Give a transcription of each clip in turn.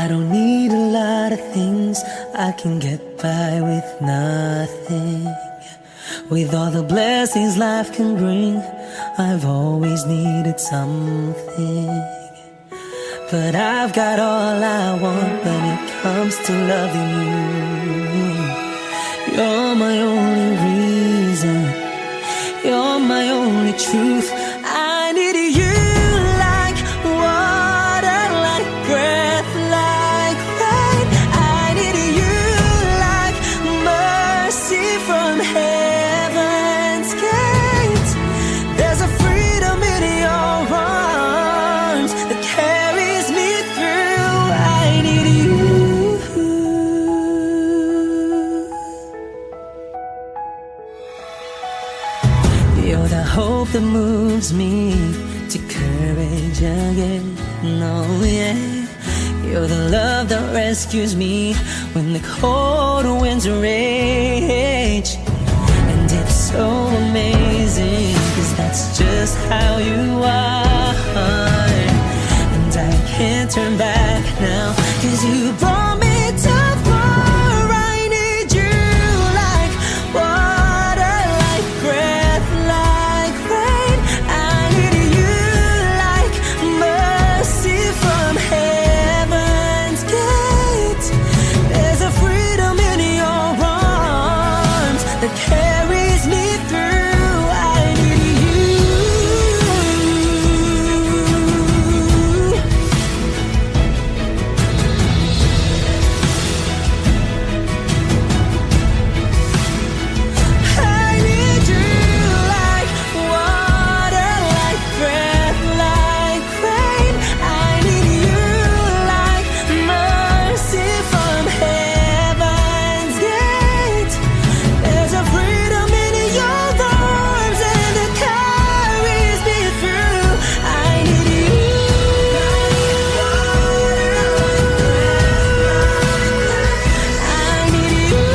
don't need a lot of things, I can get by with nothing. With all the blessings life can bring, I've always needed something. But I've got all I want when it comes to loving you. You're my only reason, you're my only truth. I need you like water, like breath, like rain. I need you like mercy from heaven's gate. There's a freedom in your arms that carries me through. I need you. You're the hope that moves me to courage again. Oh yeah. You're the love that rescues me when the cold winds rage. And it's so amazing, 'cause that's just how you are. And I can't turn back now, 'cause you brought me too far. I need you like water, like breath, like rain. I need you like mercy from heaven's gate. There's a freedom in your arms that carries me through. I need you. I need you like water, like breath, like rain. I need you like mercy from heaven's gate. There's a freedom in your arms and it carries me through. I need you. I need you.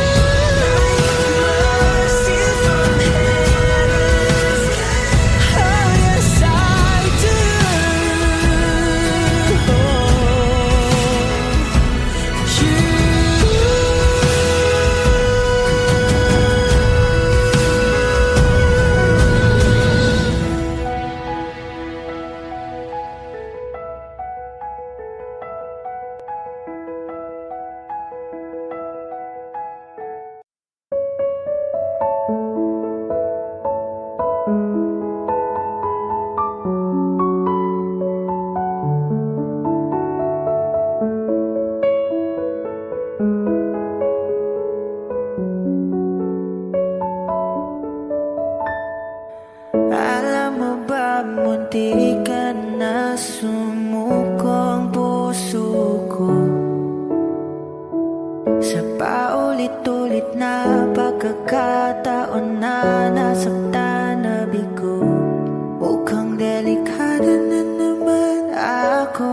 Mercy from heaven's gate. Oh yes, I do. Alam mo ba, munti ka na sumuko ang puso ko sa paulit-ulit na pagkakataon na nasaktan na bigo. Mukhang delikado na naman ako.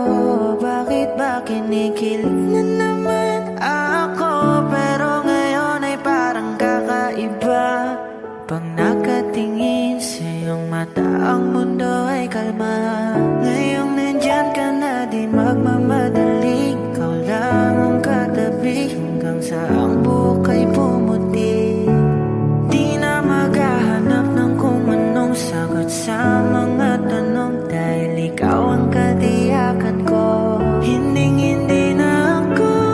Bakit ba kinikilig na naman ako? Pero ngayon ay parang kakaiba. Pag nakatingin sa iyong mata, ang mundo ay kalma. Ngayong nandyan ka na, di magmamadali. Ikaw lang ang katabi hanggang sa ang buhok ay pumuti. Di na maghahanap ng kung anong sagot sa mga tanong, dahil ikaw ang katiyakan ko. Hinding-hindi na ako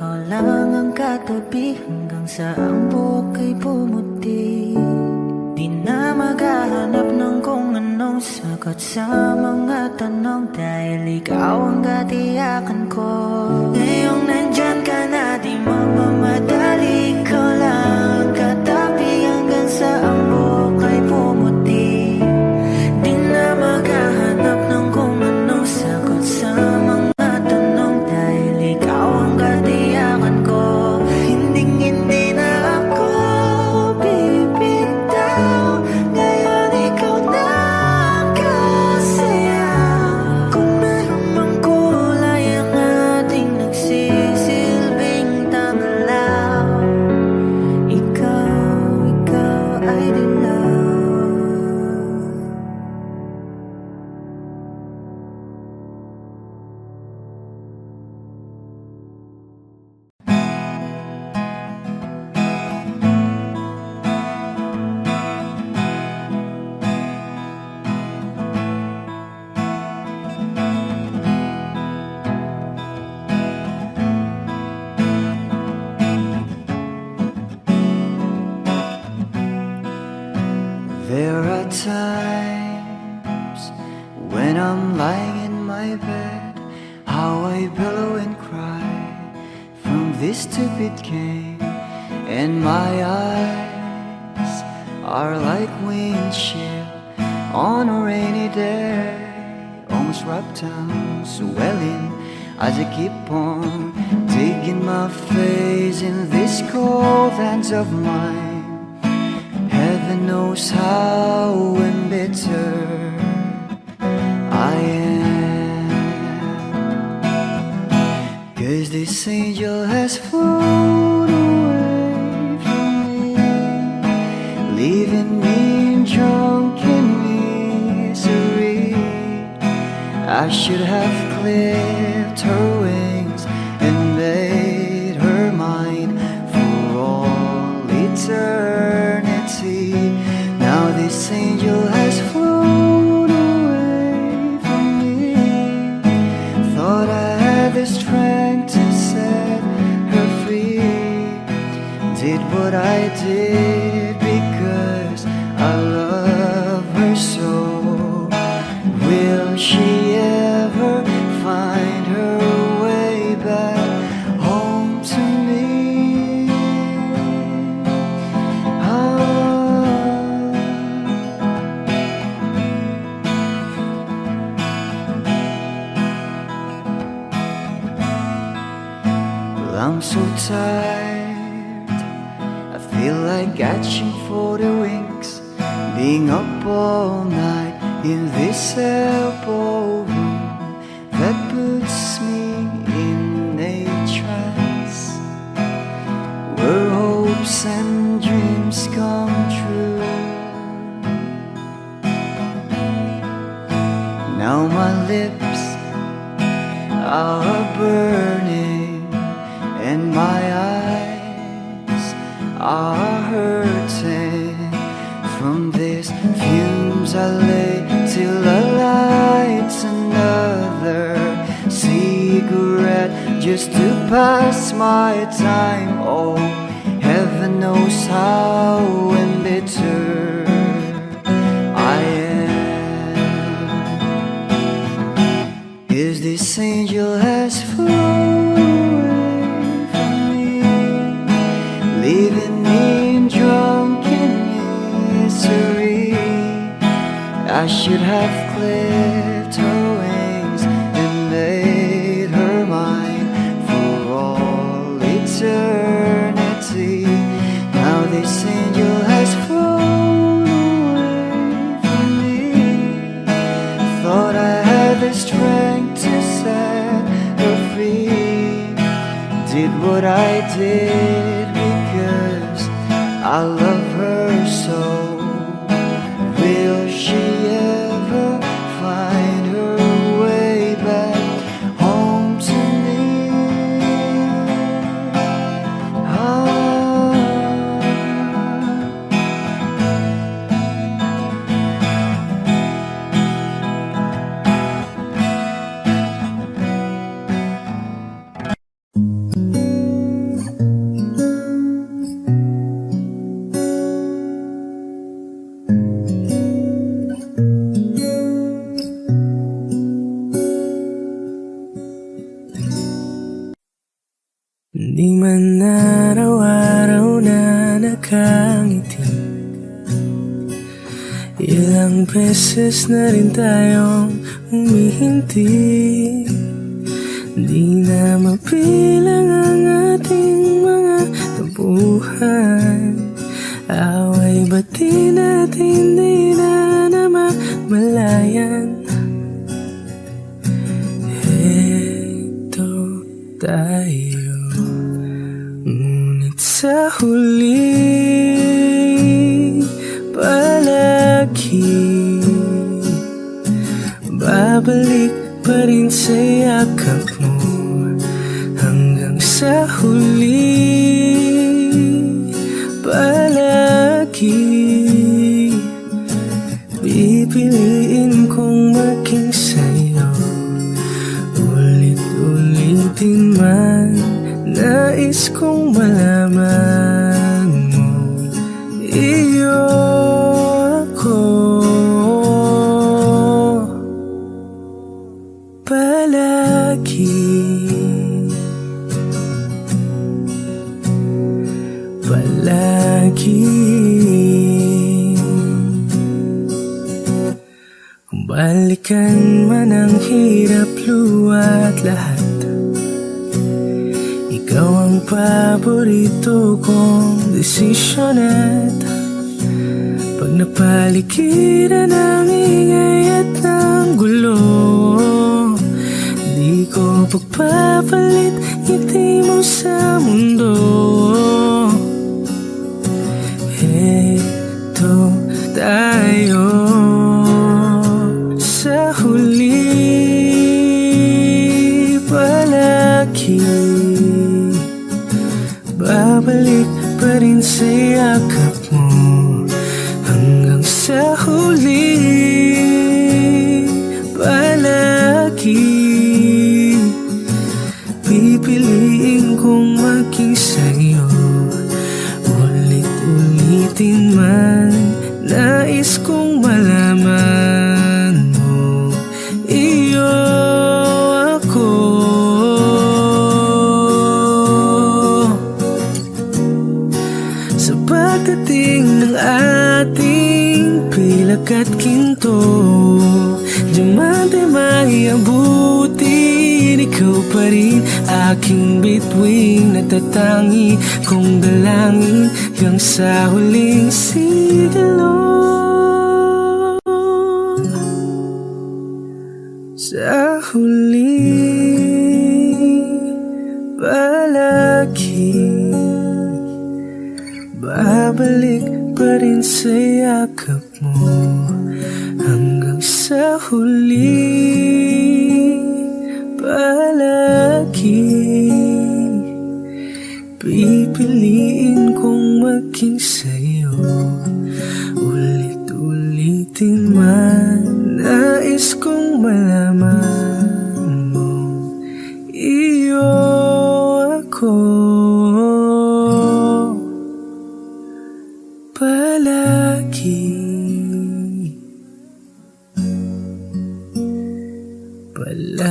ikaw lang ang katabi hanggang sa ang buhok ay pumuti. Di na maghahanap ng kung anong sagot sa mga tanong, dahil ikaw ang katiyakan ko. Ngayong nandyan ka na, di magmamadali, ikaw lang ang katabi hanggang sa ang buhok ay pumuti. Di na maghahanap ng kung anong sagot sa mga tanong, dahil ikaw ang katiyakan ko. Hindi na ako bibitaw, ngayon ikaw na ang kasayaw. Kung meron mang kulay ang ating nagsisilbing tanglaw, ikaw ay dilaw. There are times when I'm lying in my bed, how I bellow and cry from this stupid game, and my eyes are like windshield on a rainy day, almost wrapped down, swelling as I keep on digging my face in these cold hands of mine. Heaven knows how embittered I am, 'cause this angel has flown away from me, leaving me in drunken misery. I should have clipped her wings and made her mine for all eternity. Now this angel has flown away from me. Thought I had the strength to set her free. Did what I did because I love her so. Will she ever find her way back home to me? Well, I'm so tired, I feel like catching for the wings, being up all night in this elbow room that puts me in a trance, where hopes and dreams come true. Now my lips are burning and my eyes are hurting from these fumes I lay till I light another cigarette just to pass my time. Oh, heaven knows how embittered I am, 'cause this angel has flown away from me, leaving me in drunken misery. I should have clipped her wings and made her mine for all eternity. Now this angel has flown away from me. Thought I had the strength to set her free. Did what I did because I love her so. Will she ever find her way back home to me? Di man araw-araw na nakangiti, ilang beses na rin tayong humihinti. Di na mapilang ang ating mga tampuhan, away bati natin di na namamalayan. Heto tayo, ngunit sa huli palagi babalik pa rin sa yakap mo. Hanggang sa huli palagi pipiliin kong maging sa'yo. Ulit-ulitin man, nais kong malaman mo, iyo ako. Palagi, palagi. Kung balikan man ang hirap, luwa't lahat, ikaw ang paborito kong desisyon. At pag napaligiran ng ingay at ng gulo, di ko pagpapalit ngiti mo sa mundo. Heto tayo sa huli palagi, babalik pa rin sa yakap mo. Hanggang sa huli palagi pipiliin kong maging sa'yo. Ulit-ulitin man, nais kong malaman mo, iyo ako. Sa pagdating ng ating pilak at ginto, diamante may abutin, ikaw pa rin aking bituin, natatangi kong dalangin hanggang sa huling sigalo. Sa huli palagi babalik pa rin sa yakap mo. Hanggang sa huli palagi pipiliin kong maging sa'yo. Ulit-ulitin man, nais kong malaman mo, iyo ako. Palagi, palagi.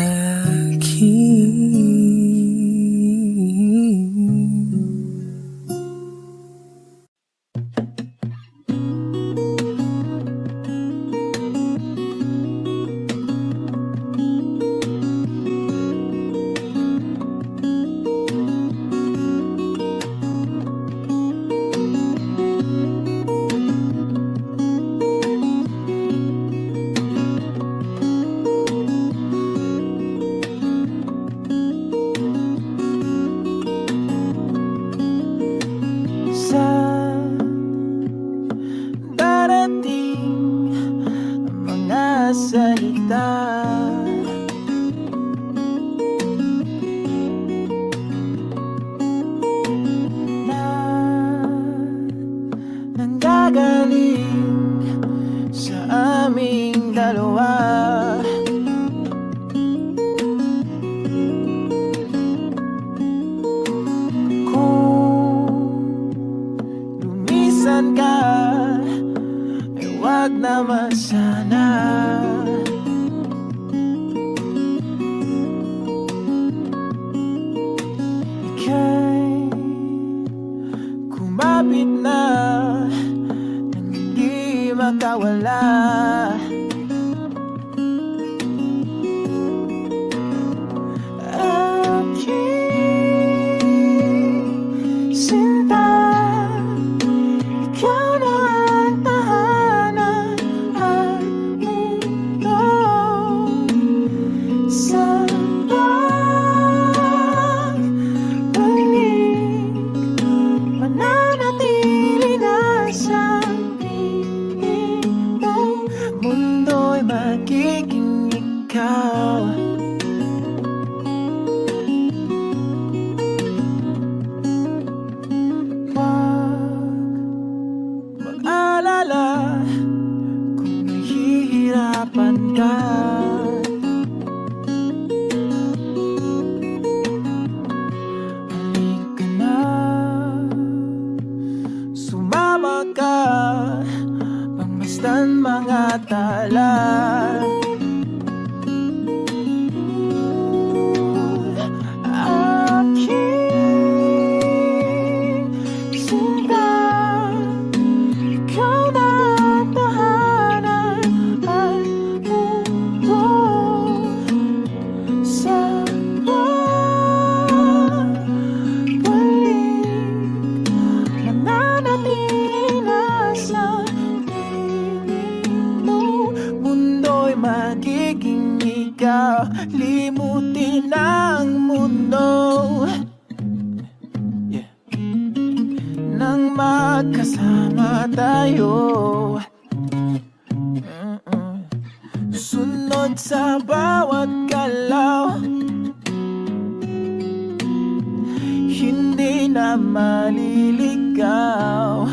ika'y kumapit na nang hindi makawala. Aking sinta, ikaw na ang tahanan at mundo sa pagbalik. Mananatili na sa piling mo, mundo'y magiging ikaw. Mag-alala kung nahihirapan ka. Halika na, sumama ka, pangmasdan mga tala. Aking sinta, ikaw na ang tahanan at mundo sa pagbalik. Mananatili na sa piling mo, mundo'y magiging ikaw. Limutin ang mundo nang magkasama tayo. Sunod sa bawat galaw, hindi na maliligaw.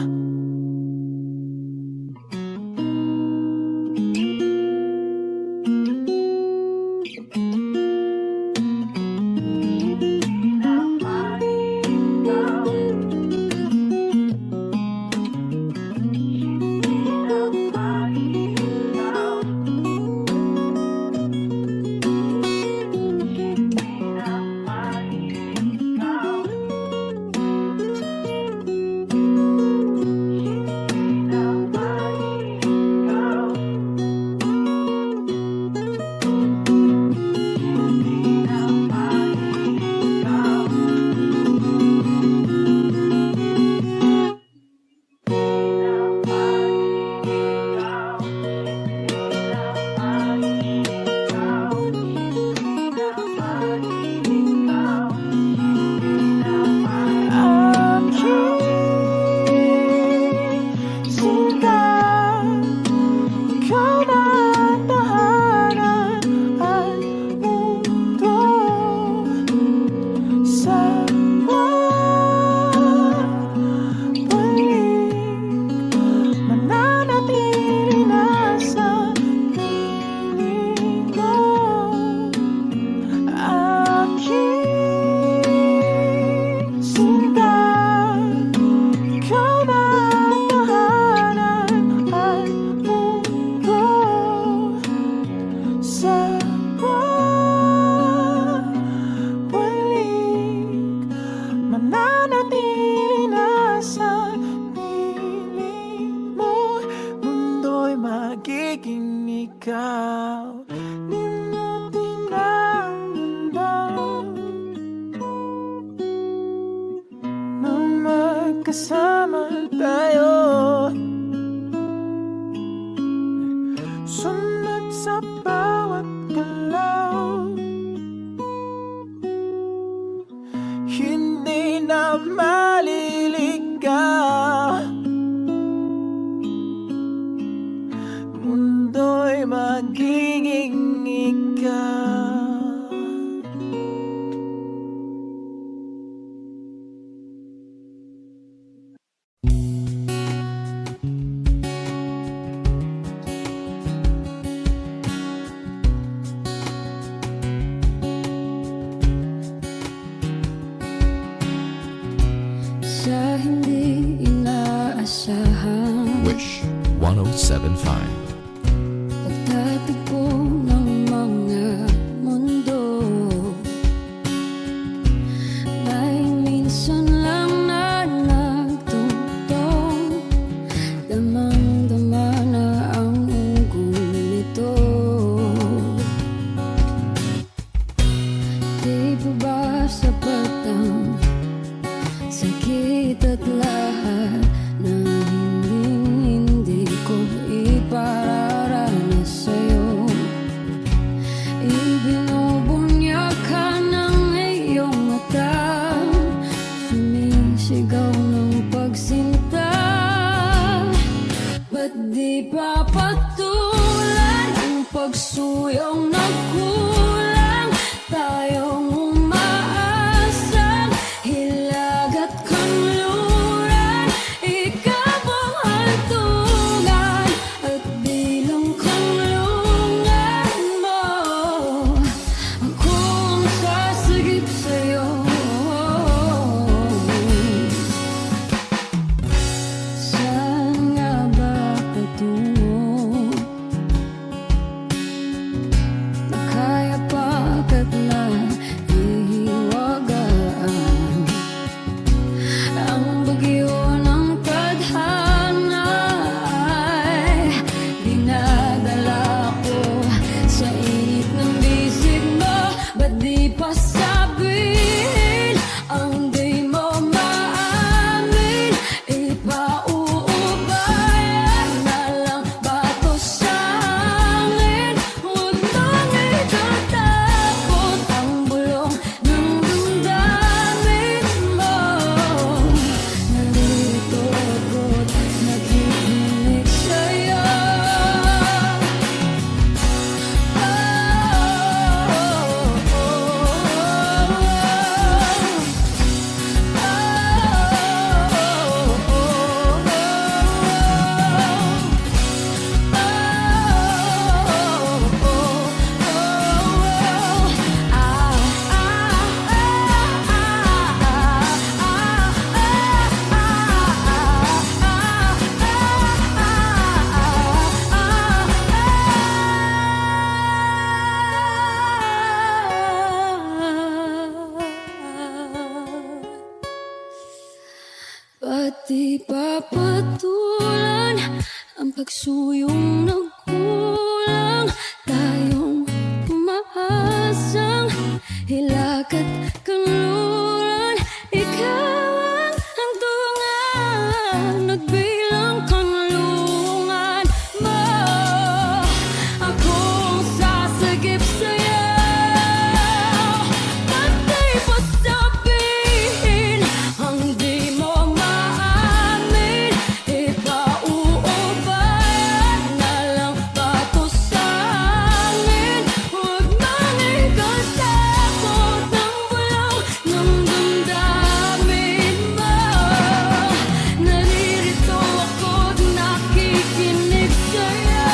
Magiging ikaw. Limutin ang mundo nang magkasama tayo. Sunod sa bawat galaw, hindi na maliligaw. Mundo'y magiging ikaw. Sa hindi inaasahan, Wish 1075. pagtatagpo ng mga mundo, may Minsan lang na nagtutong, damang-dama na ang ugong nito. Di pa ba sapat ang sakit at lahat na hindi ko ipararanas sa'yo? Ibinubunya ka ng iyong mata, sumisigaw ng pagsinta. Ba't di pa patulan ang pagsuyong nagkulang? Tayong umaasang hilag at kanluran, ikaw ang hantungan at bilang kanlungan mo. Akong sasagip sa'yo. Saan nga ba patungo? Nakaya pagkat na ihiwagaan ang bagyo ng tadhana ay dinadala ko sa init ng bisig mo. Ba't di pa sabihin ang di mo maamin? Ipauubayan na lang ba to sa amin? Huwag nang itatakot ang bulong ng damdamin mo. Narito ako't nakikinig sa'yo. Ba't di pa patulan ang pagsuyong nagkulang? Tayong umaasang hilag at kanluran, ikaw ang hantungan at bilang kanlungan mo. Akong sasagip sa'yo. Ba't di pa sabihin ang di mo maamin? Ipauubayan na lang ba to sa amin? Huwag nang ikatakot ang bulong ng damdamin mo. Naririto ako't nakikinig sa'yo.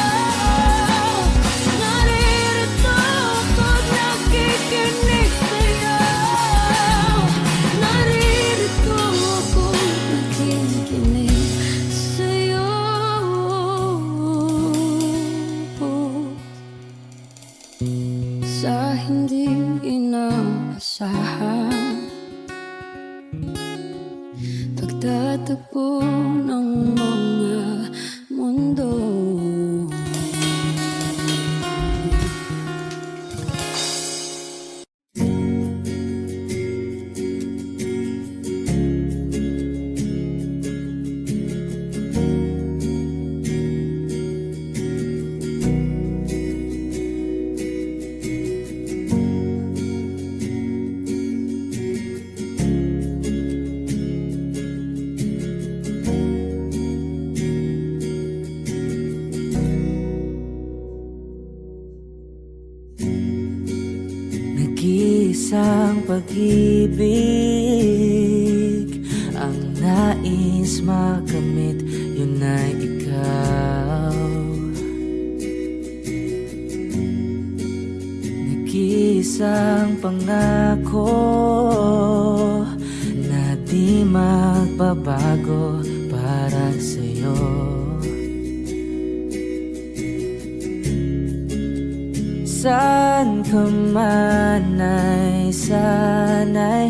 Naririto ako't nakikinig sa'yo. Naririto ako't nakikinig sa'yo. Sa hindi inaasahan, pagtatagpo ng mga mundo. Nag-iisang pag-ibig ang nais makamit, yun ay ikaw. Nag-iisang pangako na di magbabago para sa'yo. Saan ka man ay sana'y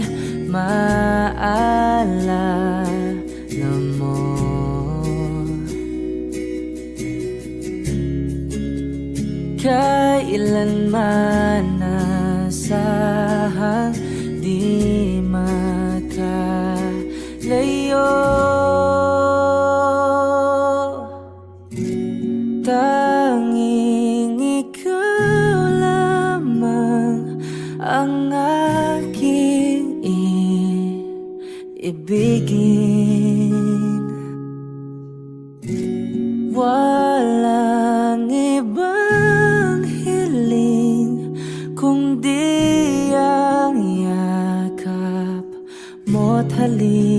maalala mo. Kailanman nasahang di makalayo. Tanging ikaw lamang ang aking ibigin. Walang ibang hiling kundi ang yakap mo't halik.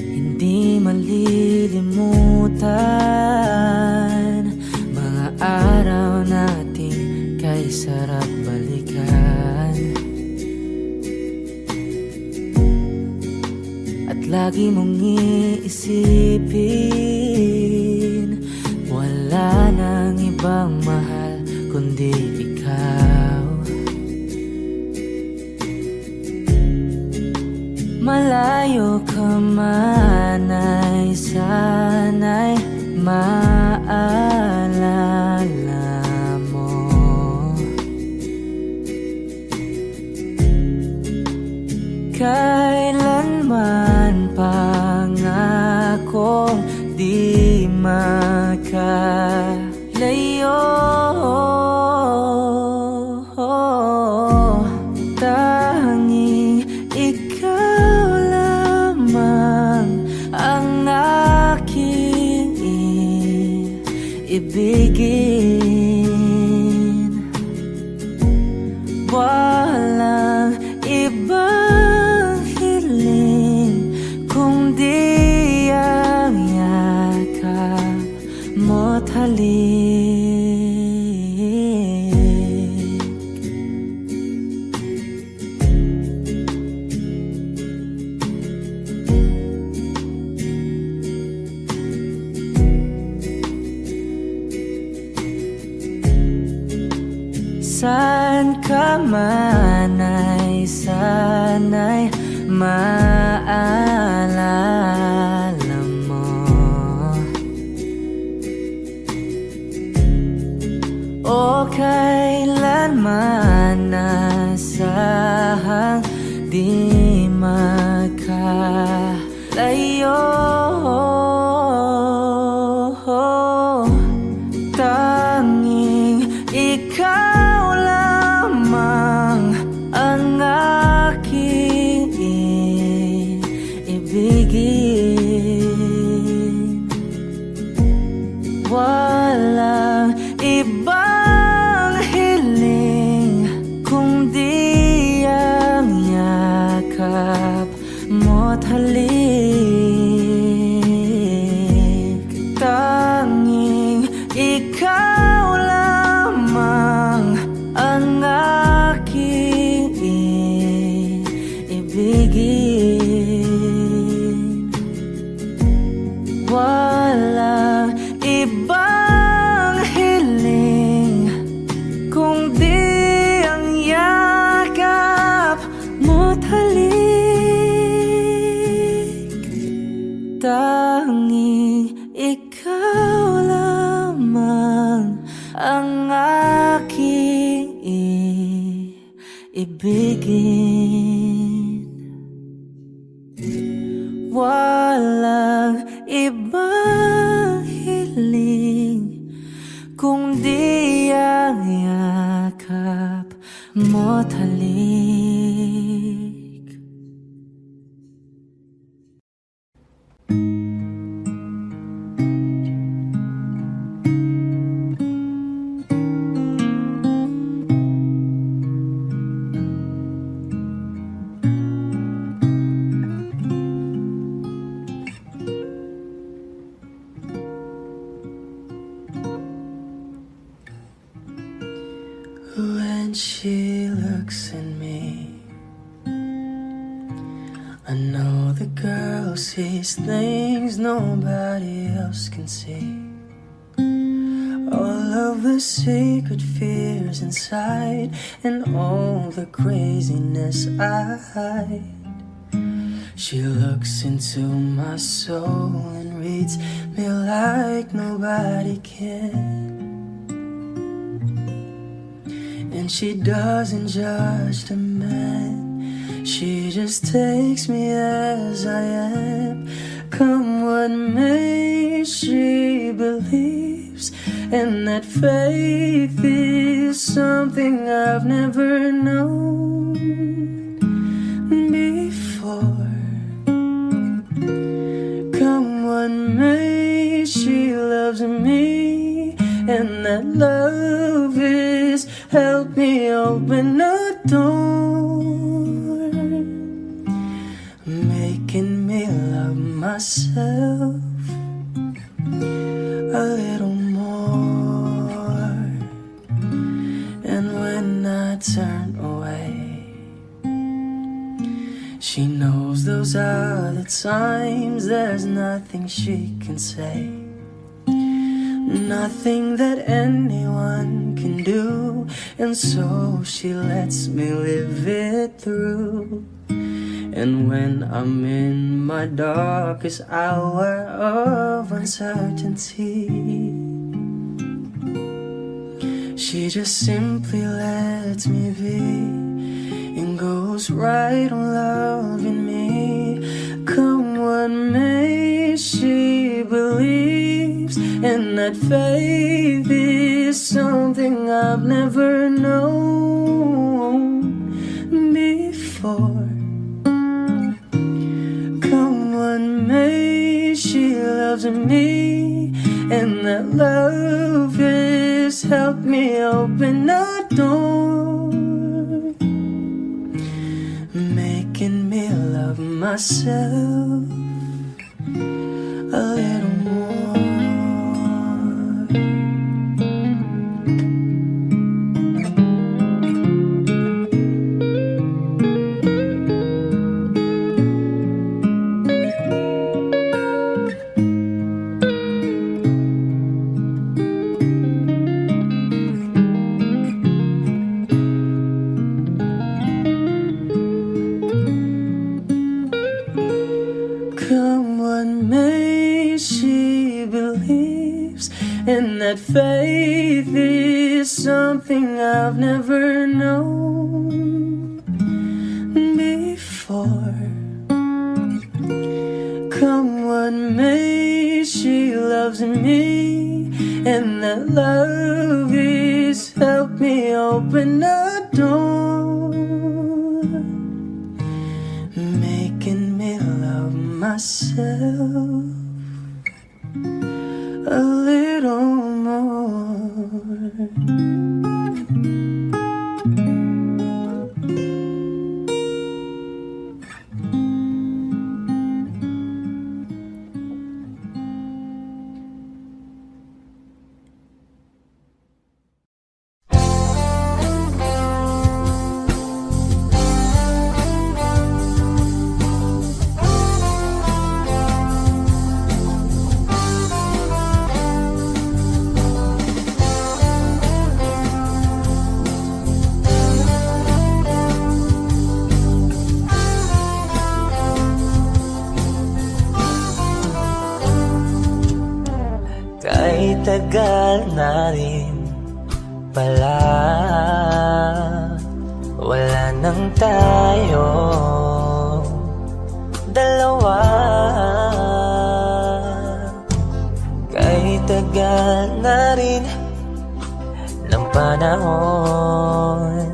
Hindi malilimutan mga araw nating kay sarap balikan. At lagi mong iisipin, wala nang ibang mahal kundi ikaw. Malayo ka man ay sana'y maalala mo. Kailanman pangakong di makalayo. Tanging ikaw lamang ang aking ibigin. Walang ibang hiling kundi ang yakap mo't halik. Saan ka man ay sana'y maalala mo. O kailanman nasahang di makalayo. Tanging ikaw lamang ang aking ibigin. Walang ibang hiling kundi ang yakap mo't halik. Tanging ikaw lamang ang aking ibigin. Walang ibang hiling kundi ang yakap mo't halik. Tanging ikaw lamang ang aking ibigin. Walang ibang hiling kundi ang yakap mo't halik. When she looks at me, I know the girl sees things nobody else can see. All of the secret fears inside, and all the craziness I hide. She looks into my soul and reads me like nobody can. And she doesn't judge the man, she just takes me as I am. Come what may, she believes, and that faith is something I've never known before. Come what may, she loves me, and that love is help me open a door, making me love myself a little more. And when I turn away, she knows those are the times there's nothing she can say, nothing that anyone can do, and so she lets me live it through. And when I'm in my darkest hour of uncertainty, she just simply lets me be and goes right on loving me. Come what may, she believes, and that faith is something I've never known before. Come what may, she loves me, and that love has helped me open a door, making me love myself a little more. Come what may, she believes, and that faith is something I've never known before. Come what may, she loves me, and that love is helped me open a door, making me love myself a little more. Kahit tagal na rin pala, wala nang tayo dalawa. Kahit tagal na rin ng panahon,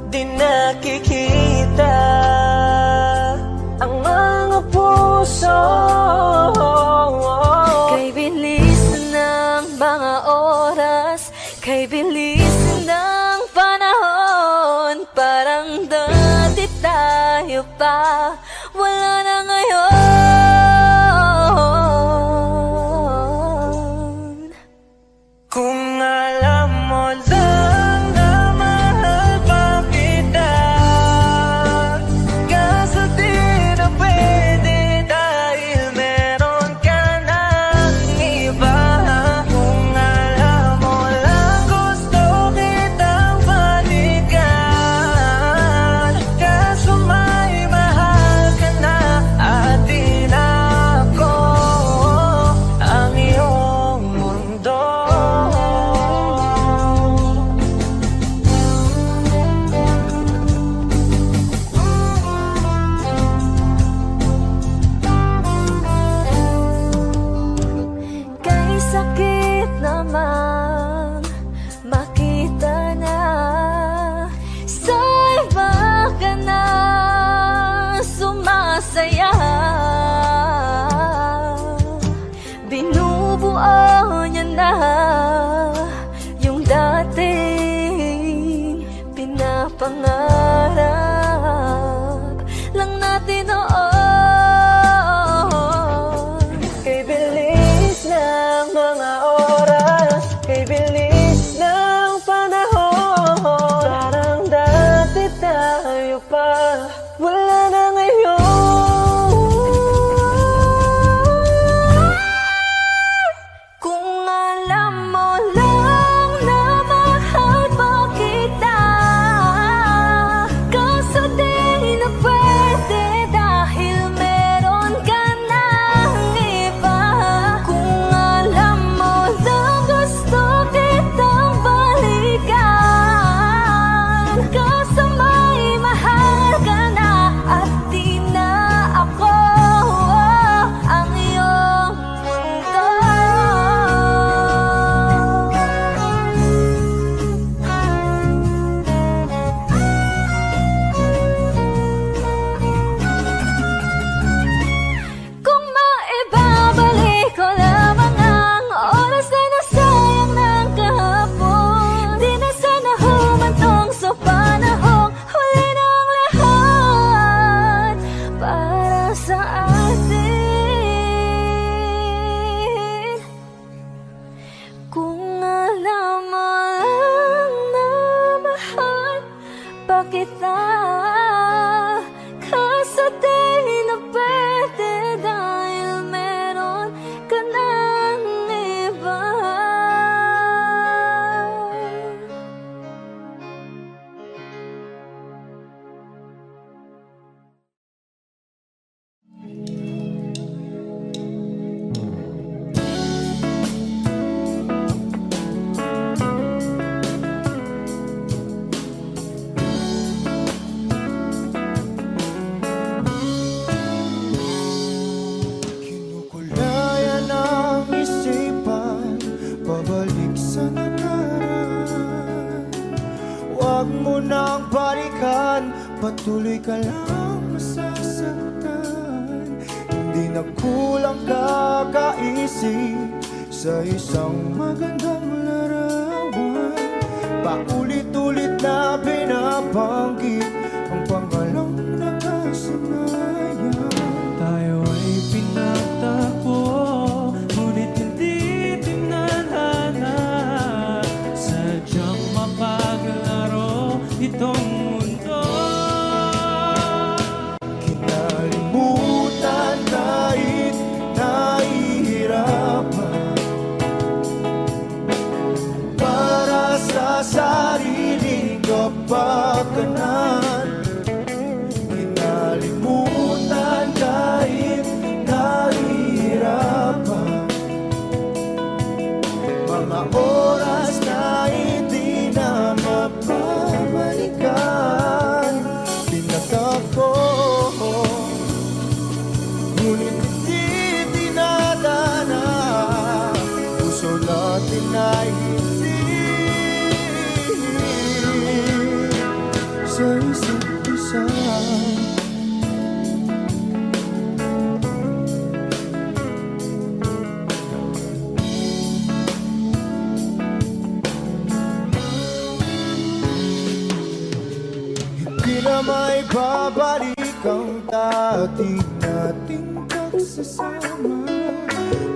di nakikita ang mga puso. Kay bilis ng mga oras, kay bilis ng panahon, parang dati tayo pa, wala na ngayon. Kung alam mo lang na mahal pa kita, kasi di na pwede patuloy ka lang masasaktan. Hindi na kulang kakaisip sa isang magandang larawan. Paulit-ulit na binabanggit ang pangalang nakasanayan. Tayo ay pinagtagpo, ngunit hindi tinadhana. Sadyang mapaglaro itong mundo. Kinalimutan kahit nahihirapan, para sa sariling kapakanan. Kinalimutan kahit nahihirapan, mga oras na hindi na mapabalikan. Pinagtagpo, ngunit hindi dinadana. Puso natin ay hindi sa isa't isa. Hindi na may babalik ang dati nating pagsasama.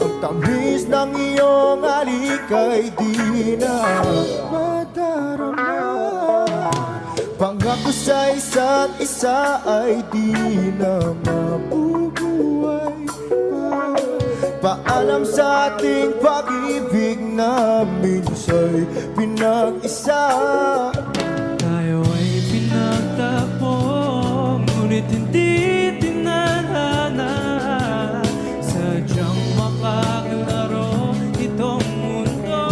Ang tamis ng iyong halik ay di na madarama. Pangako sa isa't isa ay di na mabubuhay pa. Paalam sa ating pag-ibig na minsa'y pinag-isa. Tayo ay pinagtagpo, ngunit hindi tinadhana. Sadyang makaglaro itong mundo.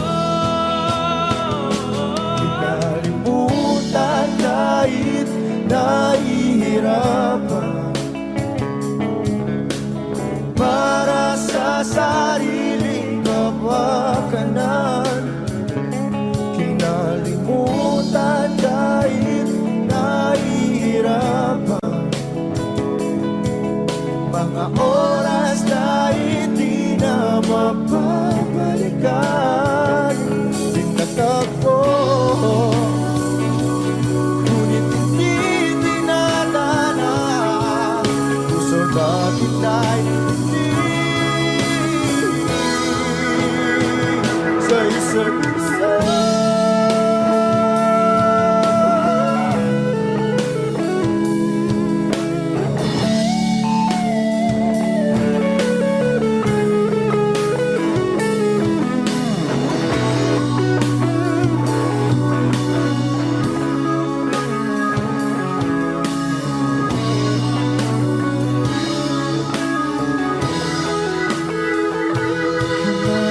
Kinalimutan kahit nahihirapan, para sa sariling kapakanan. Kinalimutan kahit nahihirapan, mga oras na hindi na mapabalikan. Pinagtagpo, ngunit hindi dinadana. Puso natin ay hindi sa isa't isa.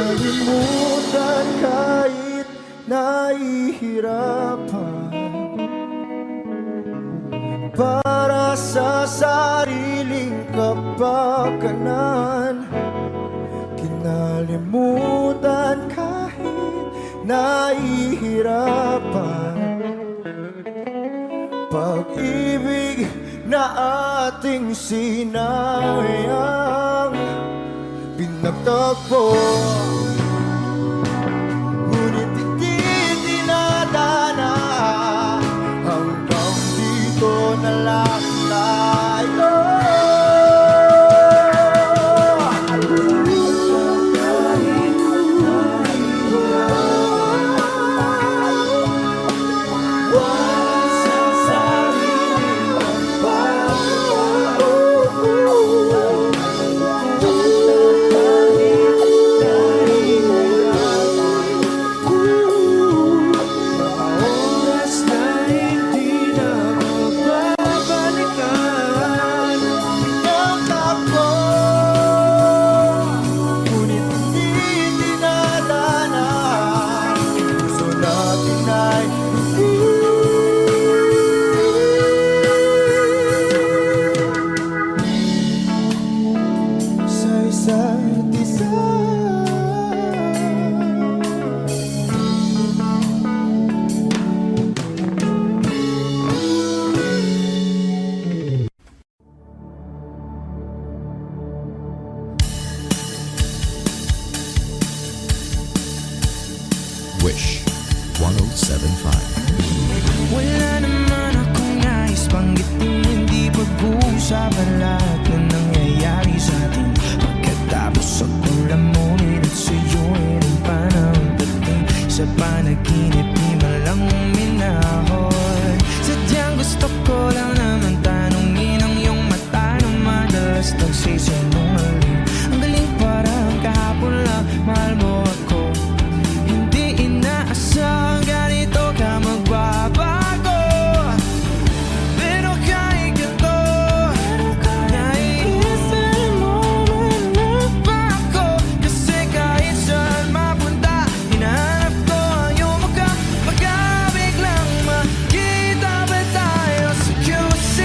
Kinalimutan kahit nahihirapan, para sa sariling kapakanan. Kinalimutan kahit nahihirapan, pag-ibig na ating sinayang. Pinagtagpo, ngunit hindi dinadana. Hanggang dito na lang tayo. Kahit Wish 107.5. Wala naman akong nais banggitin, hindi pag-uusapan lahat na nangyayari sa atin. Pagkatapos akong lamunin at suyuin ang panahon dating sa panaginip, di man lang uminahon. Sadyang gusto ko lang naman tanungin ang iyong mata na madalas nagsisinungaling. Ang galing parang kahapon lang, mahal mo ako. Hindi inaasang ganito ka magbabago. Pero kahit ganito, naiisan mo man ba ako? Kasi kahit saan mapunta, hinahanap ko ang iyong mukha. Pagkabig lang makita ba tayo sa QC,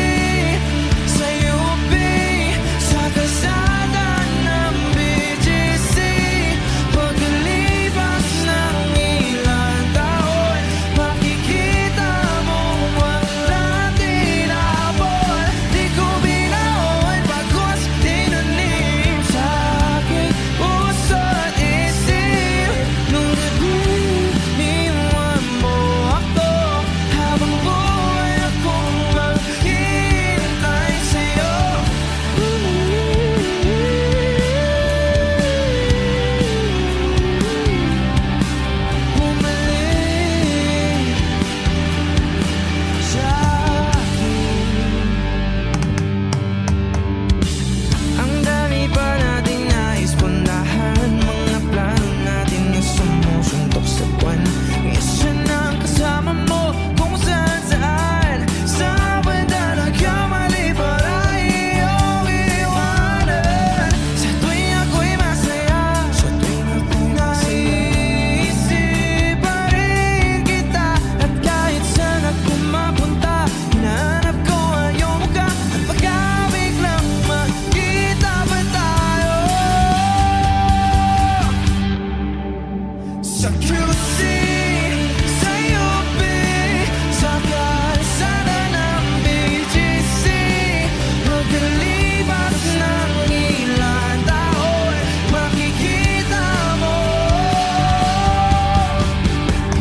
sa UP, sa kalsada ng BGC? Pagkalipas ng ilang taon, makikita mo wala tinapon. Di ko binaon pagkos tinanim sa aking puso at isip. Nung nag-iwan mo ako, habang buhay akong maghihintay sa'yo. Bumalik sa akin. Ang dami pa nating nais puntahan, mga plano natin na sumusuntok sa buwan. Isa na ang kasama mo kung saan saan. Sa banda nagkamali para iyong iwanan. Sa tuwing ako'y masaya, sa tuwing ako'y naiisip pa rin kita. At kahit saan ako mapunta, hinahanap ko ang iyong mukha. At pagkabig lang makita ba tayo sa QC, sa UP, sa kalsada ng BGC? Pagkalipas ng ilang taon, makikita mo.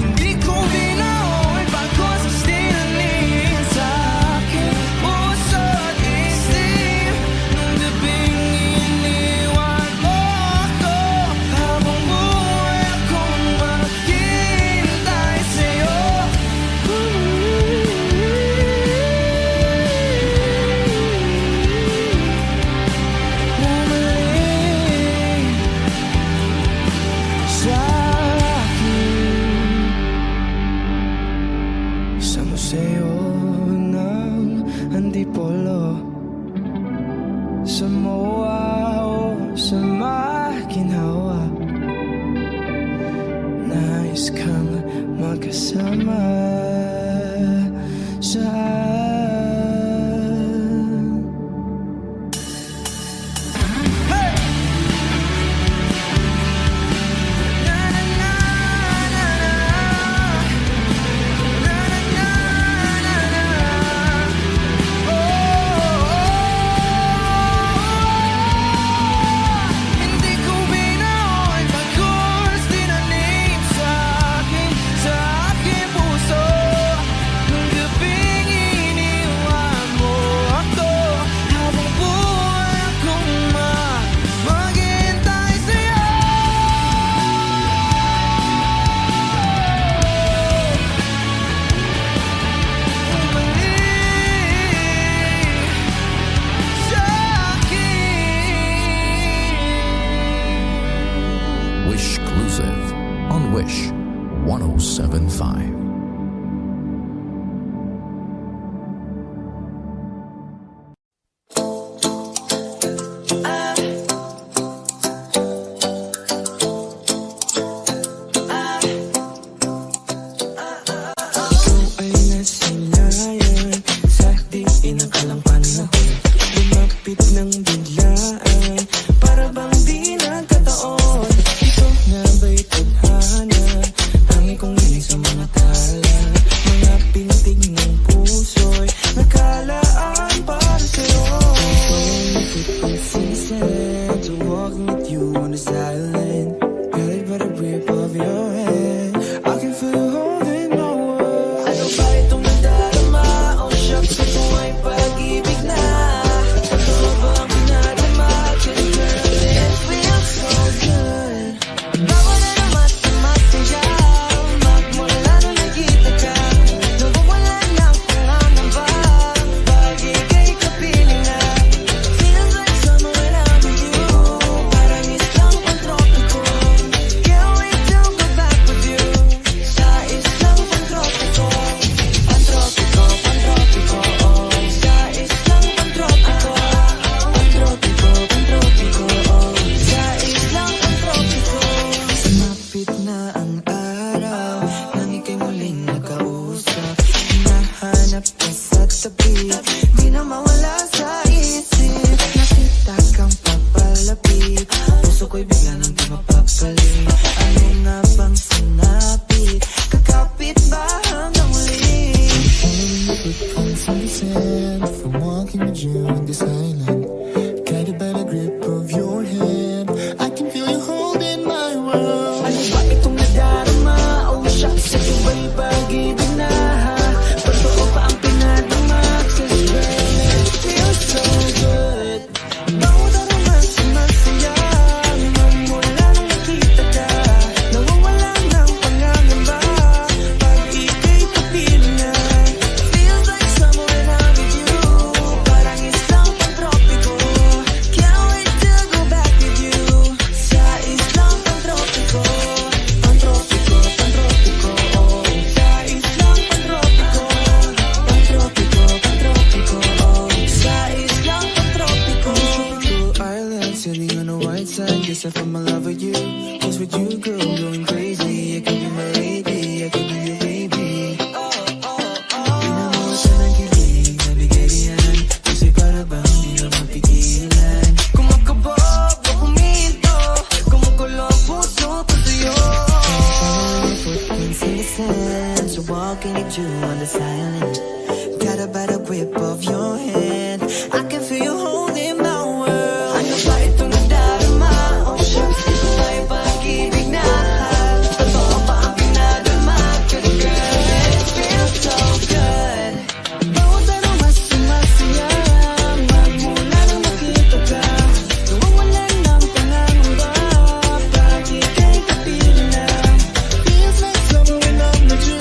Hindi ko binaon pagkos tinanim sa aking puso at isip. Nung gabing iniwan mo ako, habang buhay akong maghihintay sa'yo. Bumalik sa akin. Sa museo ng Antipolo, sa MOA o sa Makinhawa, nais kang magkasama sa Hey! Na na na na na, na na na na na. Hindi ko binaon pagkos tinanim sa aking puso. Nung gabing iniwan mo ako, habang buhay akong maghihintay sa'yo. Bumalik sa akin. Wish Exclusive on Wish 107.5. Ay nasinayan sa di inakalang panahon, lumapit ng biglaan, para bang di nagkataon. Ito na ba'y tadhana? Tangi kong inig sa mga tao. myself, I'm in love with you. Cause with you, girl, I'm going crazy. I could be my lady, I could be your baby. Pinamo sa ng kilig, nabigay yan. Kasi para bang di na mapigilan. Kung magkabog o huminto, kumukulo ang puso ko sa'yo. Follow your footprints in the sand. So walking with you on the silent. Got a better grip of your hand. I can feel you holding my world. Ano ba itong nadarama? Oh shucks, di ko ba yung pag-ibig na? Totoo ba ang pinadama? Cause girl, it feels so good. Bawat anong mas sumasaya, magmula nang makita ka. Nawawalan ng pangangamba, pag ika'y kapiling na. Feels like summer when I'm with you.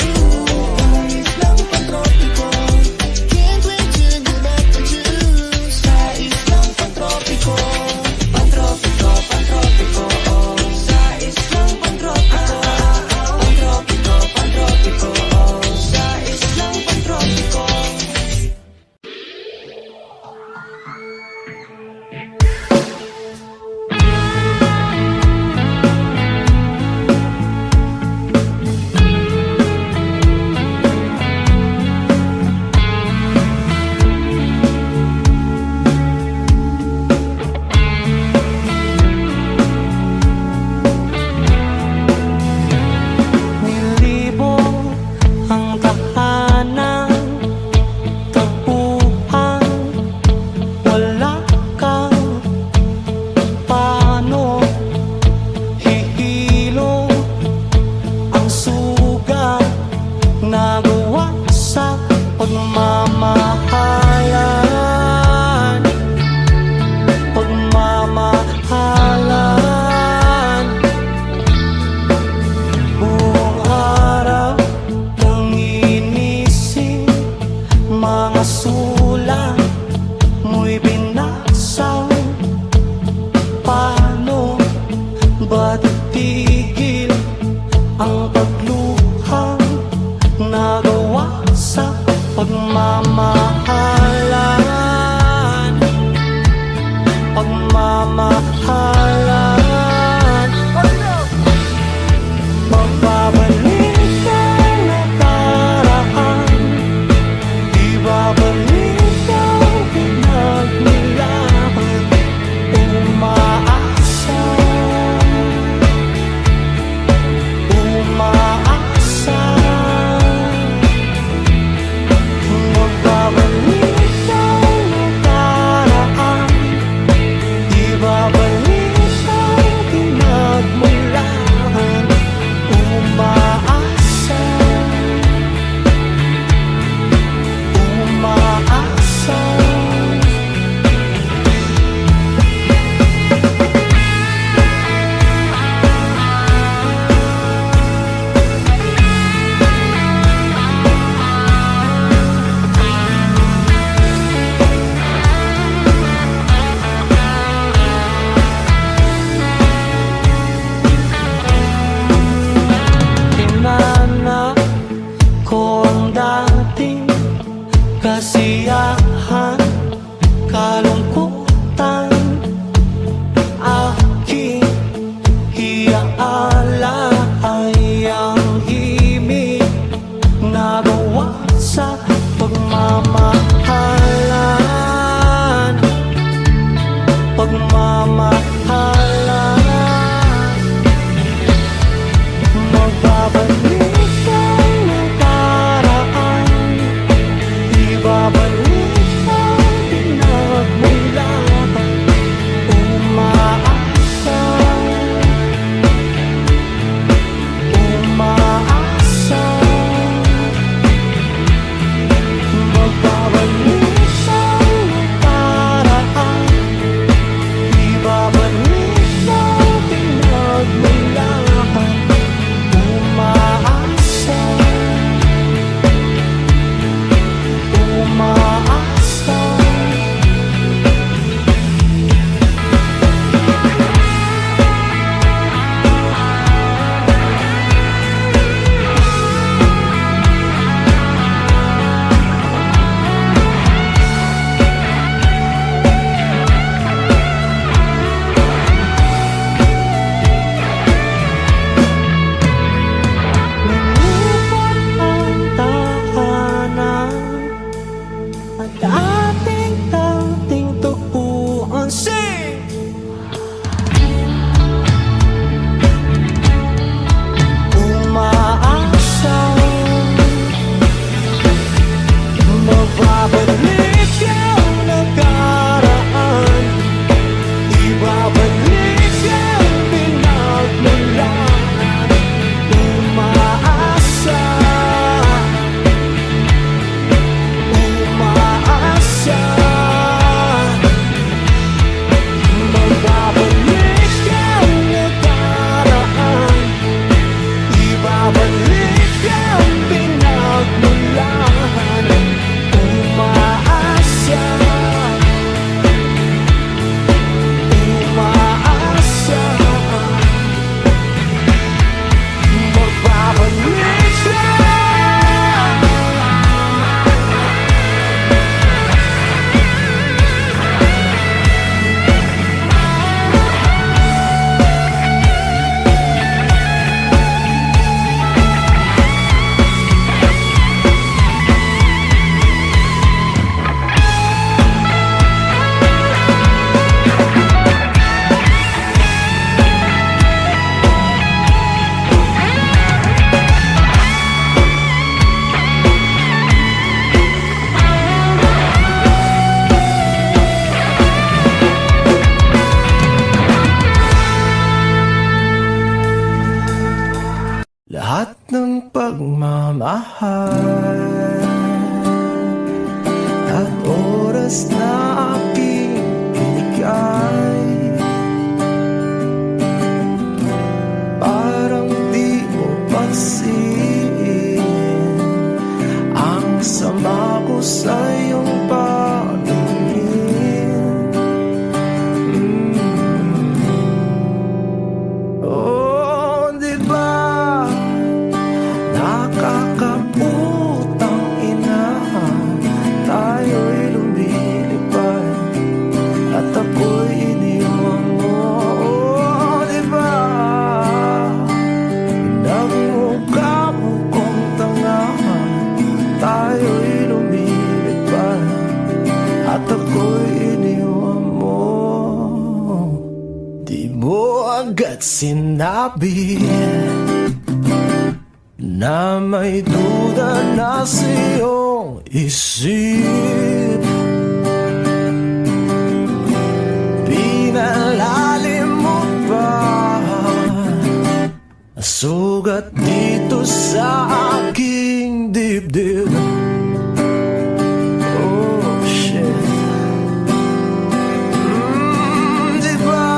Langis lang pantropiko. Can't wait to go back to you. Sa islang pantropiko. Pantropiko, pantropiko, oh. Sa islang pantropiko. Pantropiko, pantropiko, oh. Sa islang pantropiko. Nilibo ang tahanan, tagpuan, wala kang paano hihilo ang sugat nagawa sa pagmamahalan. Pagmamahalan. Buong araw kang inisip, mga sulat mo'y binasaw. Paano ba't tigil ang pagluhang nagawa sa pagmamahalan? Pagmamahalan. Magbabalik ang nakaraan, ibabalik ang pinagmulan. Umaasa, umaasa. Magbabalik ang nakaraan, ibabalik ang pinagmulan. Umaasa, umaasa. Tinanap ko ang dating kasiyahan, kalungkutan, aking iaala ay ang himig nagawa sa pagmamahalan. Pagmamahalan. Magbabalik ang nakaraan, ibabalik ang pinagmulan. Umaasa, umaasa. Magbabalik ang nakaraan, ibabalik at oras na aking binigay. Parang di mo pansin ang sama ko sa iyong paningin. Oh, di ba nakakaputang ina, tayo'y lumilipad at ako'y iniwan mo. Oh, di ba nagmukha mo kong tanga, tayo'y lumilipad at ako'y iniwan mo. Di mo agad sinabi na may duda na sa iyong isip. Pinalalim mo pa sugat dito sa aking dibdib. Oh shit. Di ba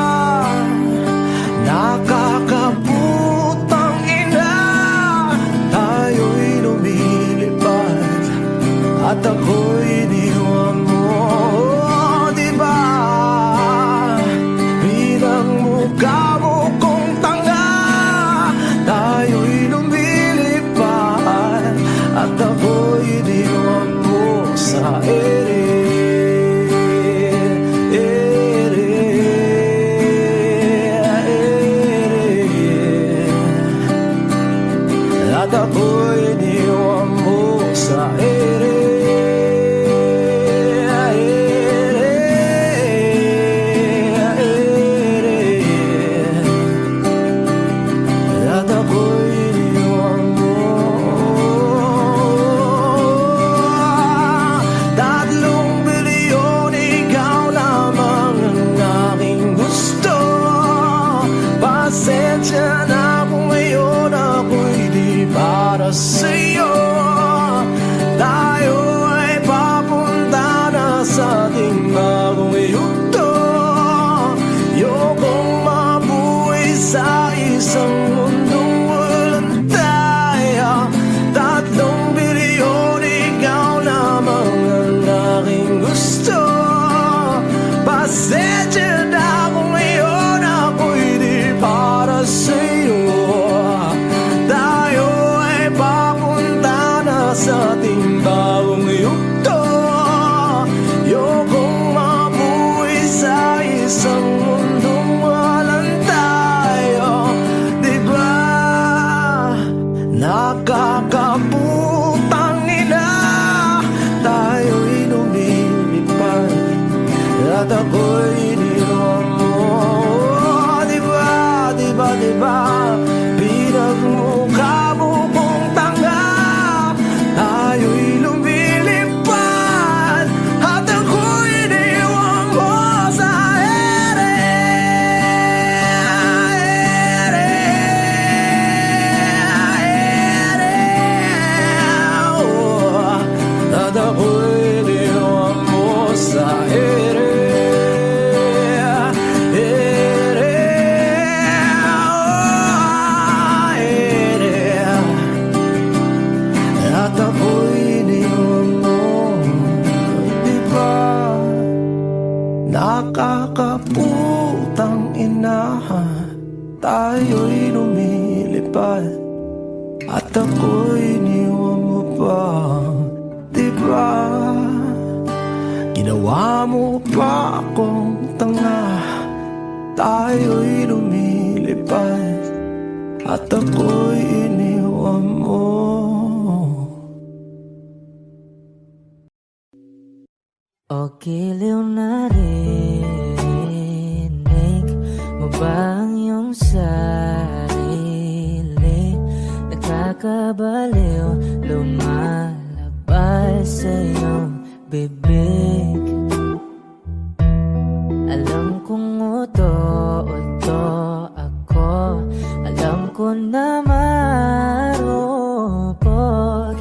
nakakaputang ina, tayo'y lumilipad at ako'y iniwan mo. Oh, di ba pinagmukha mo kong tanga, tayo'y lumilipad at ako'y iniwan mo sa ere. At ako'y iniwan mo sa ere. At ako'y iniwan mo. 3 bilyon, ikaw lamang ang aking gusto. Pasensya na kung ngayon ako'y di para sa'yo. Tayo ay papunta na sa ating bagong yugto. Ayokong mabuhay sa isang mundong walang tayo. 3 bilyon, ikaw lamang ang aking gusto. Pasensya na kung ngayon ako'y di para sa'yo. Tayo ay papunta na sa ating bagong yugto. Ayokong mabuhay sa isang mundong walang tayo. Di ba nakakaputang ina, tayo'y lumilipad at ako'y iniwan mo. Di ba, di ba, di ba pinagmukha mo kong tanga, tayo'y lumilipad at ako'y iniwan mo sa ere. Oh, at ako'y iniwan mo sa ere. At ako'y iniwan mo. Di ba nakakaputang ina, tayo'y lumilipad at ako'y iniwan mo pa. Di ba ginawa mo pa akong tanga, tayo'y lumilipad at ako'y iniwan mo. O giliw na rinig mo ba ang iyong sarili? Nakakabaliw, lumalabas sa iyong bibig. Alam kong uto-uto ako, alam ko na marupok,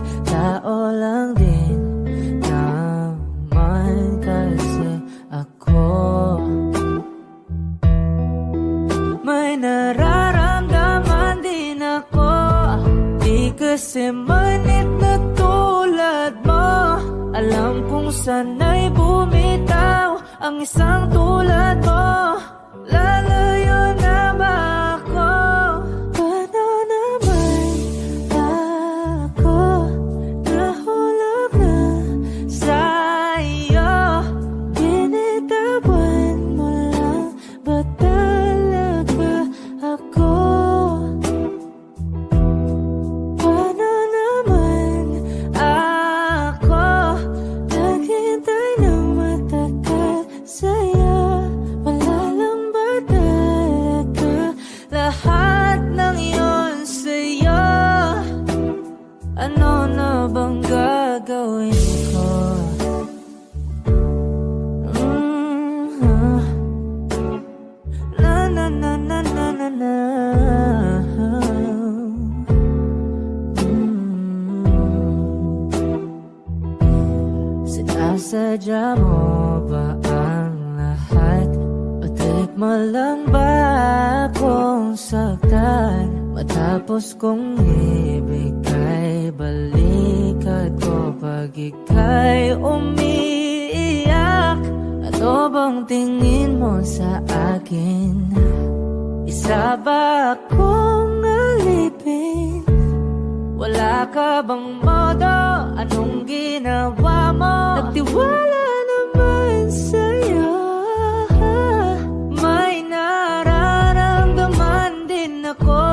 kasi manit na tulad mo. Alam kong sana'y bumitaw ang isang tulad mo. Lalayo na ba ako? Paano naman ako nahulog na sa'yo? Binitawan mo lang ba talaga ako? Paano naman ako naghintay ng matagal sa'yo? Wala lang ba talaga lahat ng iyon sa'yo? Ano na bang gagawin ko? Na na na na na na na. Sinasadya mo ba ang lahat? O trip mo lang ba akong saktan? Matapos kong ibigay balikat ko pag ika'y umiiyak. Ano bang tingin mo sa akin? Isa ba akong alipin? Wala ka bang modo? Anong ginawa mo? Nagtiwala naman sa'yo. May nararamdaman din ako.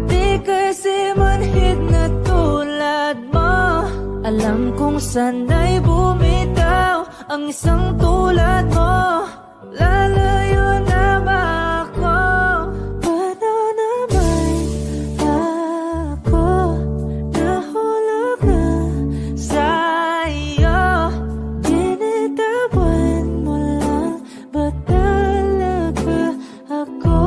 Di kasi manhid na tulad mo. Alam kong sana'y bumitaw ang isang tulad mo. Lalayo na ba ako? Paano naman ako nahulog na sa'yo? Binitawan mo lang ba talaga ako?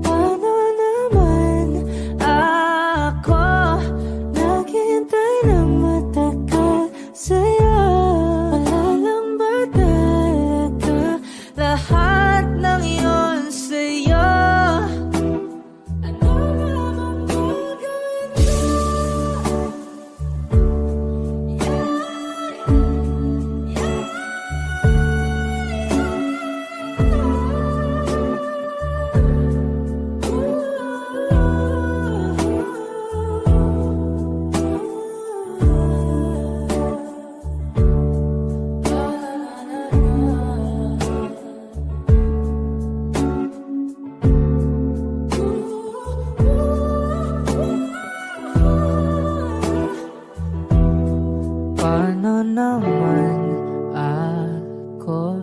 Paano naman ako naghintay ng matagal sa'yo? Wala lang ba talaga lahat ng iyon sa'yo? Ano naman gagawin ko? Paano naman ako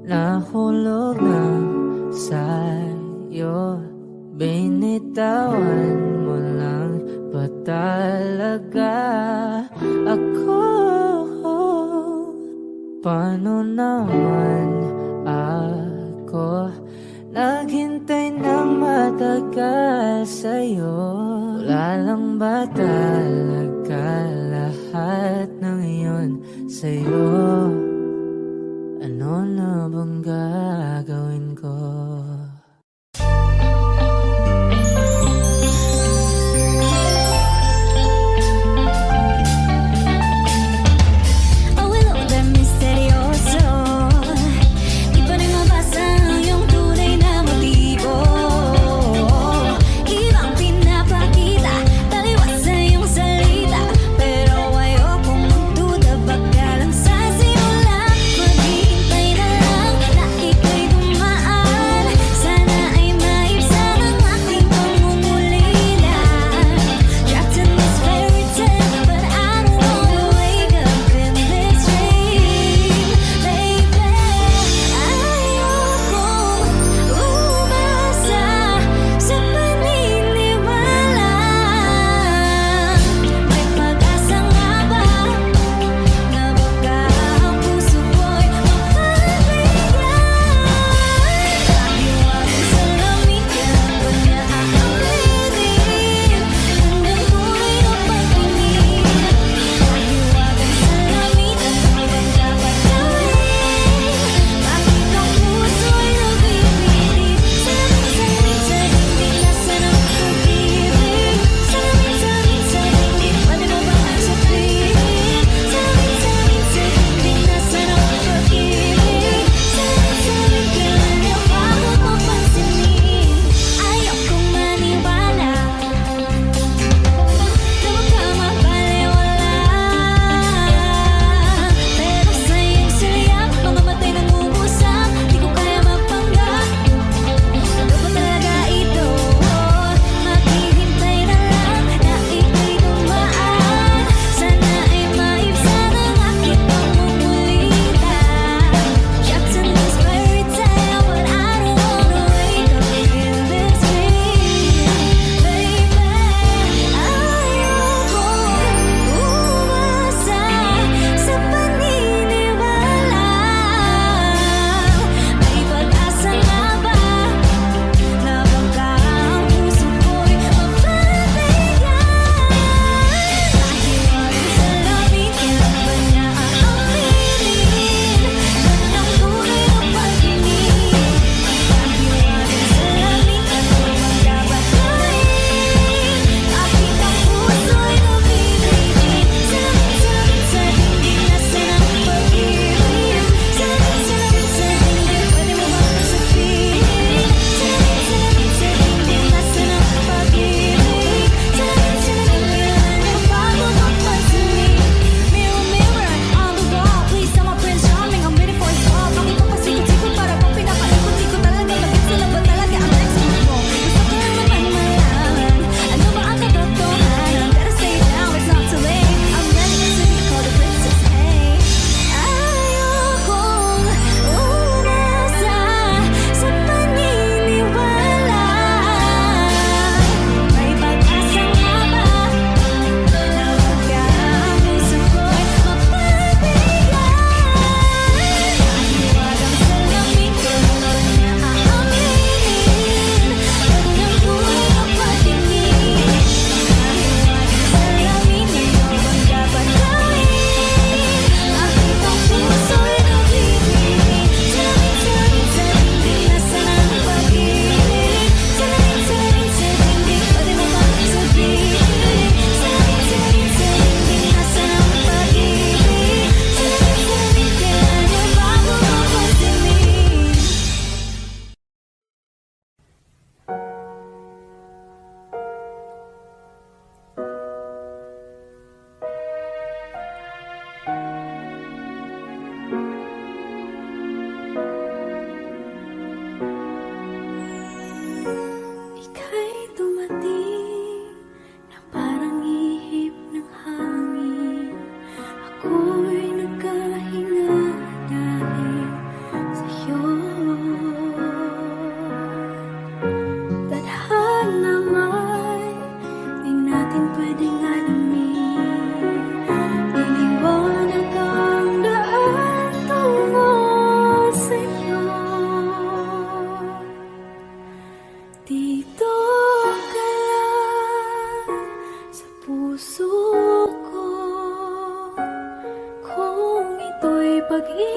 nahulog na sa'yo? Binitawan mo lang ba talaga ako? Paano naman ako naghintay ng matagal sa'yo? Wala lang ba talaga lahat ng iyon sa'yo? Ano na bang gagawin ko? Awilo de misterioso, di pa rin mabasa ang iyong tunay na motibo. Ibang pinapakita, taliwas sa iyong salita, pero ayokong magduda, baka lang sa sinulid.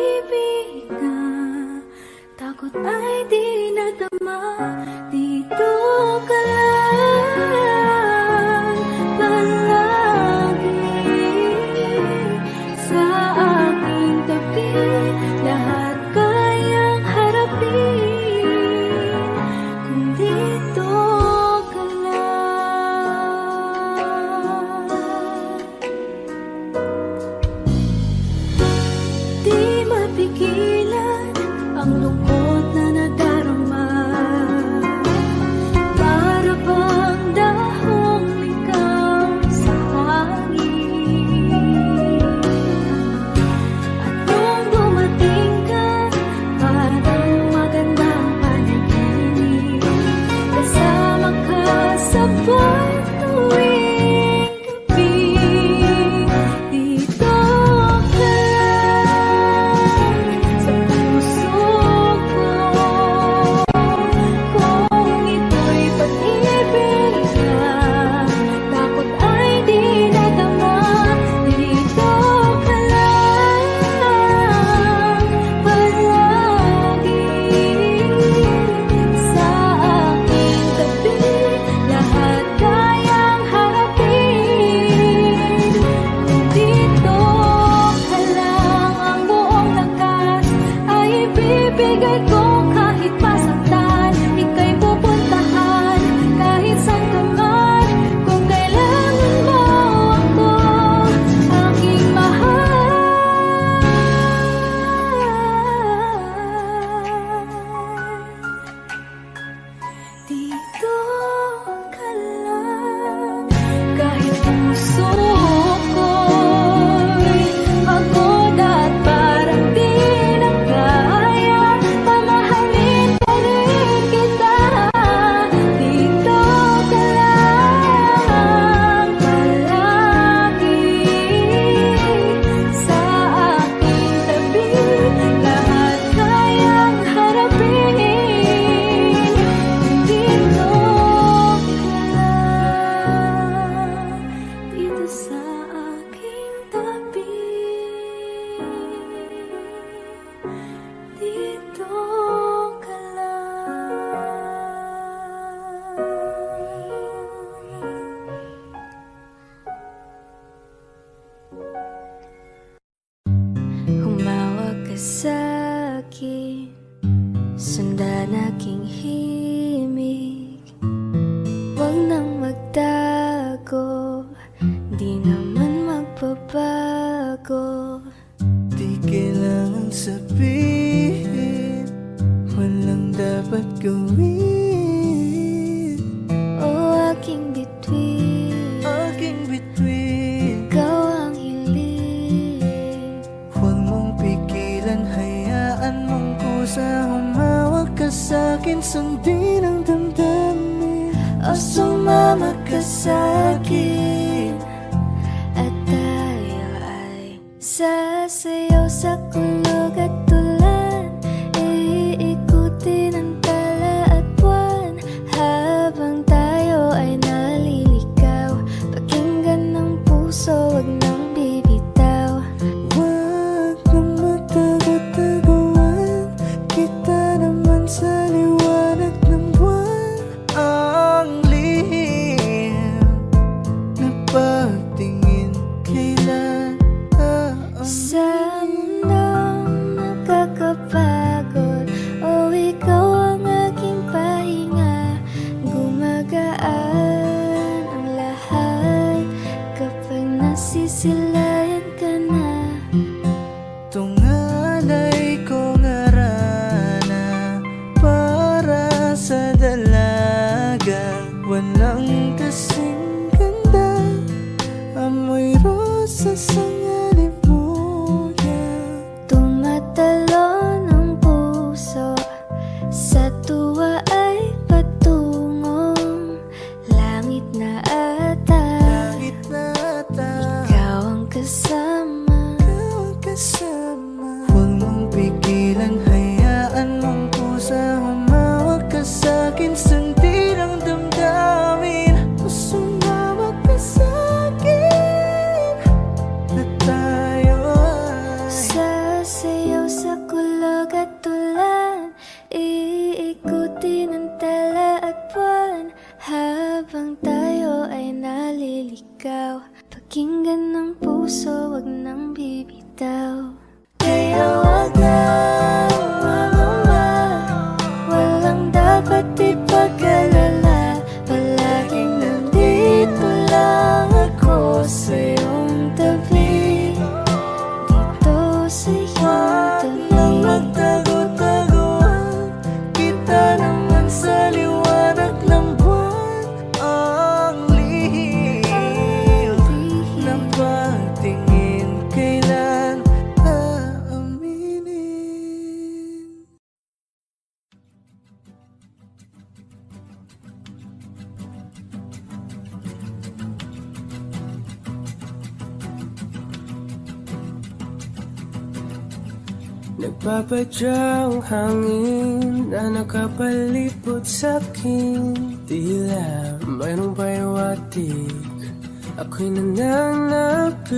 pag-ibig na takot ay di nadama. Dito ka lang palagi sa aking tabi. Lahat kayang harapin kung dito ka lang. Di mapigilan ang lungkot na nadarama. Para bang dahong ikaw sa hangin. At nung dumating ka, parang magandang panaginip. Kasama ka sa buwan tuwing gabi. Dito ka lang sa puso ko. Kung ito'y pag-ibig na takot ay di nadama. Dito ka lang palagi sa aking tabi. Lahat kayang harapin kung dito ka lang. Ang buong lakas ay ibibigay ko kahit masaktan. Ika'y pupuntahan kahit saan ka man. Kung kailangan mo ako, aking mahal. Dito ka lang. Kahit puso ko'y pagod at parang di na kaya, mamahalin pa rin kita. Dito ka lang palagi sa aking tabi. Lahat kayang harapin kung dito ka lang. Dito sa aking tabi. Dito ka lang. Humawak ka sa'kin, sundan aking himig. Huwag nang magtago, di naman magbabago. Di kailangan sabihin, walang dapat gawin. O aking bituin, Aking bituin, ikaw ang hiling. huwag mong pigilan, hayaan mong kusa. Humawak ka sa'kin, sundin ang damdamin. O sumama ka sa'kin, at tayo ay sasayaw sa kulog at tulan. Iikutin ang tala at buwan habang tayo ay naliligaw. Pakinggan ng puso, wag nang bibitaw. Huwag na magtago-taguan, kita naman sa liwanag ng buwan. Ang lihim na pagtingin kailan Sa mundong Nagpapadyang hangin na nakapalipot sa'kin. Tila mayroong payawatik, ako'y nananapit.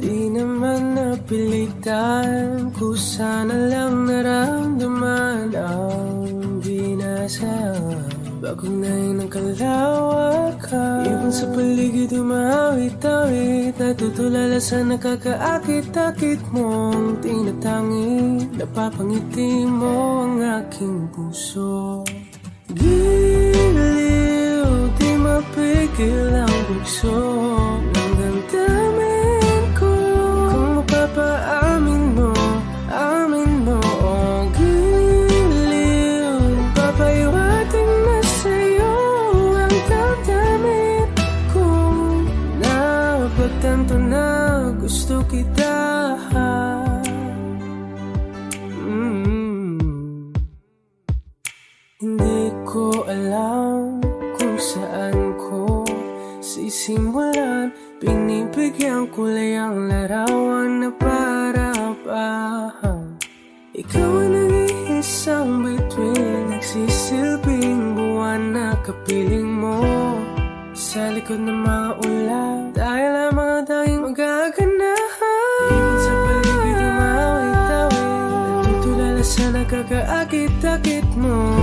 Di naman napilitan, kusana lang naramdaman ang binasaan. Bagong nain ng kalawakan, ibon sa paligid umawit-awit, natutulala sa nakakaakit-akit mong tinatangi. Napapangiti mo ang aking puso. Giliw, di mapigil ang bugso ng damdamin ko. Kung mapapaamin mo, amin mo. Oh, giliw, papahiwating na sa'yo ang damdamin ko. Napagtanto na gusto kita. Hindi ko alam kung saan ko sisimulan. Pinipigyan ko lang ang larawan na para-pahan. Ikaw ang nag-iisang bituin, nagsisilbing buwan na kapiling mo. Sa likod ng mga ulan, dahil ang mga tanging magaganahan. Ibon sa paligid umawit-awit, natutulala sa nakakaakit-akit mo.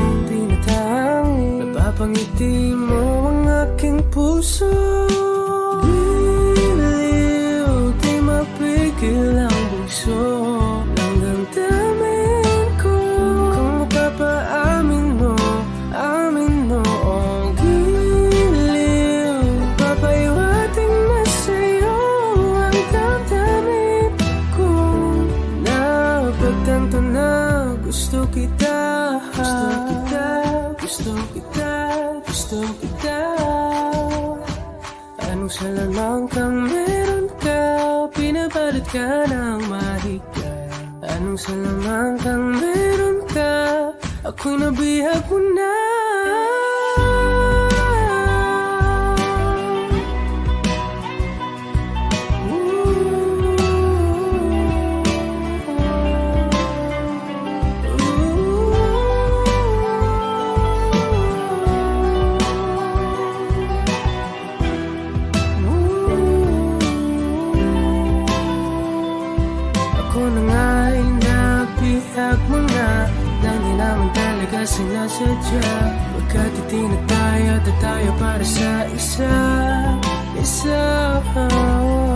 Napapangiti mo ang aking puso. Giliw, di mapigil ang bugso ng damdamin ko. Kung mapapaamin mo, amin mo. Oh, giliw, papahiwating na sa'yo ang damdamin ko. Napagtanto na gusto kita. Gusto kita, gusto kita. Anong salamang kang meron ka, pinabalot ka ng mahika. Anong salamang kang meron ka, ako'y nabihag mo na. Sinasadya, pagkat itinataya at tayo para sa isa.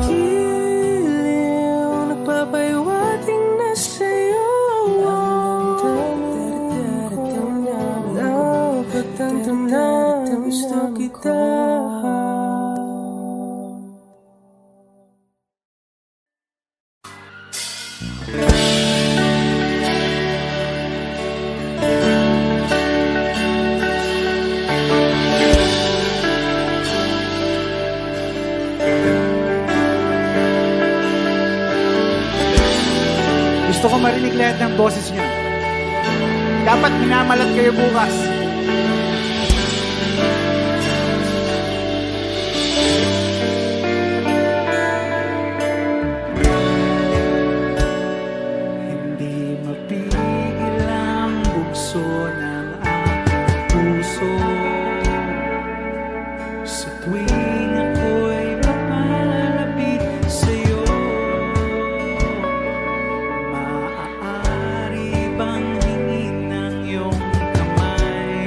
Giliw, nagpapahiwating na sa'yo ang damdamin ko. Napagtanto na gusto kita. Gusto ko marinig lahat ng boses niyo. Dapat minamalat kayo bukas. Hindi mapigil ang bugso ng aking puso sa tuwing ako'y papalapit sa'yo. Maaari bang hingin ng iyong kamay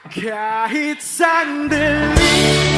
Kahit sandali